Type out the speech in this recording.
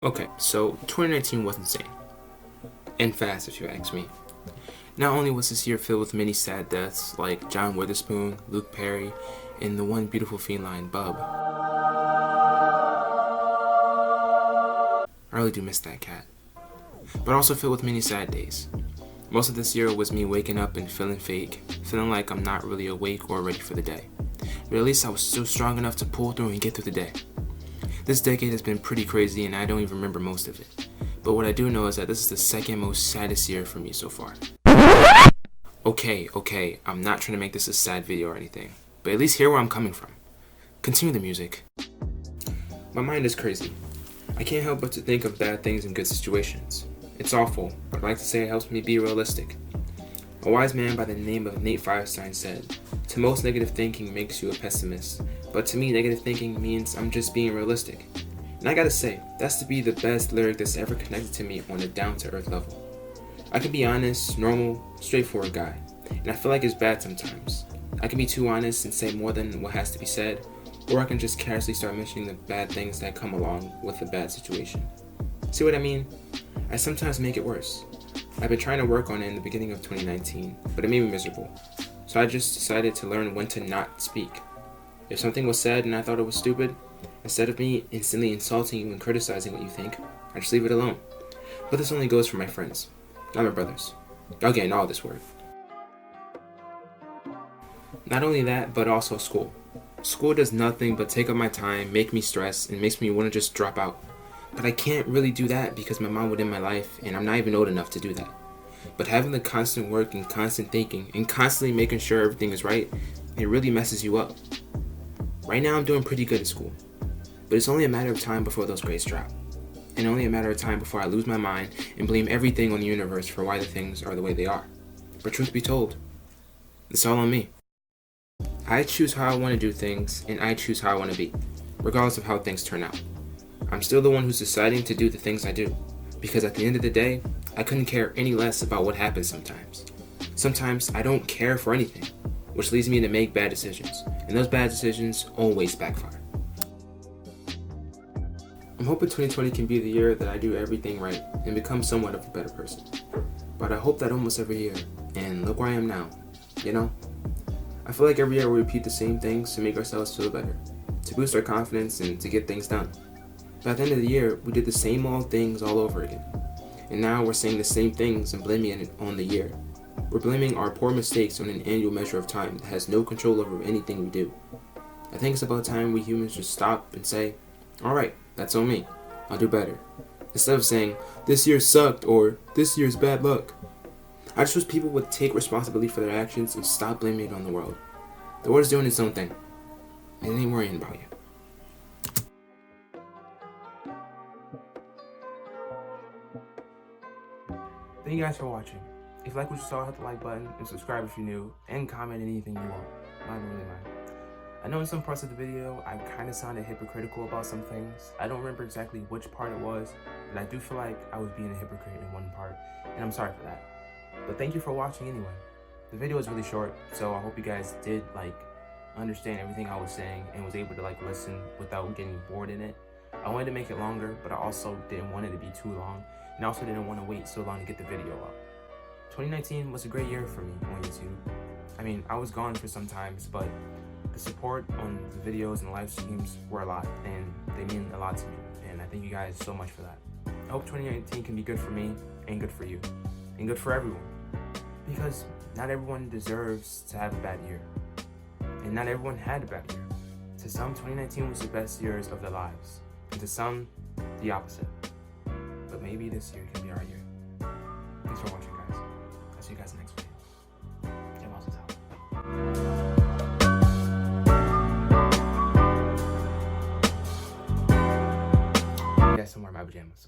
Okay, so 2019 was insane. And fast, if you ask me. Not only was this year filled with many sad deaths, like John Witherspoon, Luke Perry, and the one beautiful feline, Bub. I really do miss that cat. But also filled with many sad days. Most of this year was me waking up and feeling fake, feeling like I'm not really awake or ready for the day. But at least I was still strong enough to pull through and get through the day. This decade has been pretty crazy and I don't even remember most of it. But what I do know is that this is the second most saddest year for me so far. Okay, I'm not trying to make this a sad video or anything, but at least hear where I'm coming from. Continue the music. My mind is crazy. I can't help but to think of bad things in good situations. It's awful, but I'd like to say it helps me be realistic. A wise man by the name of Nate Firestein said, "To most negative thinking makes you a pessimist, but to me negative thinking means I'm just being realistic." And I gotta say, that's to be the best lyric that's ever connected to me on a down-to-earth level. I can be honest, normal, straightforward guy, and I feel like it's bad sometimes. I can be too honest and say more than what has to be said, or I can just carelessly start mentioning the bad things that come along with a bad situation. See what I mean? I sometimes make it worse. I've been trying to work on it in the beginning of 2019, but it made me miserable. So I just decided to learn when to not speak. If something was said and I thought it was stupid, instead of me instantly insulting you and criticizing what you think, I just leave it alone. But this only goes for my friends, not my brothers. Y'all getting all this word. Not only that, but also school. School does nothing but take up my time, make me stress, and makes me want to just drop out. But I can't really do that because my mom would end my life and I'm not even old enough to do that. But having the constant work and constant thinking and constantly making sure everything is right, it really messes you up. Right now I'm doing pretty good at school, but it's only a matter of time before those grades drop. And only a matter of time before I lose my mind and blame everything on the universe for why the things are the way they are. But truth be told, it's all on me. I choose how I want to do things and I choose how I want to be, regardless of how things turn out. I'm still the one who's deciding to do the things I do, because at the end of the day, I couldn't care any less about what happens sometimes. Sometimes I don't care for anything, which leads me to make bad decisions, and those bad decisions always backfire. I'm hoping 2020 can be the year that I do everything right and become somewhat of a better person. But I hope that almost every year, and look where I am now, you know? I feel like every year we repeat the same things to make ourselves feel better, to boost our confidence and to get things done. But at the end of the year, we did the same old things all over again. And now we're saying the same things and blaming it on the year. We're blaming our poor mistakes on an annual measure of time that has no control over anything we do. I think it's about time we humans just stop and say, alright, that's on me, I'll do better. Instead of saying, this year sucked or this year's bad luck. I just wish people would take responsibility for their actions and stop blaming it on the world. The world's doing its own thing. It ain't worrying about you. Thank you guys for watching. If you like what you saw, hit the like button and subscribe if you're new, and comment anything you want. I don't really mind. I know in some parts of the video, I kind of sounded hypocritical about some things. I don't remember exactly which part it was, but I do feel like I was being a hypocrite in one part, and I'm sorry for that. But thank you for watching anyway. The video was really short, so I hope you guys did understand everything I was saying and was able to listen without getting bored in it. I wanted to make it longer, but I also didn't want it to be too long, and I also didn't want to wait so long to get the video up. 2019 was a great year for me on YouTube. I mean, I was gone for some times, but the support on the videos and the live streams were a lot, and they mean a lot to me, and I thank you guys so much for that. I hope 2019 can be good for me, and good for you, and good for everyone, because not everyone deserves to have a bad year, and not everyone had a bad year. To some, 2019 was the best years of their lives, and to some, the opposite. But maybe this year can be our year. Thanks for watching, guys. I'll see you guys next video. Get well as hell. Yes, I'm wearing my pajamas.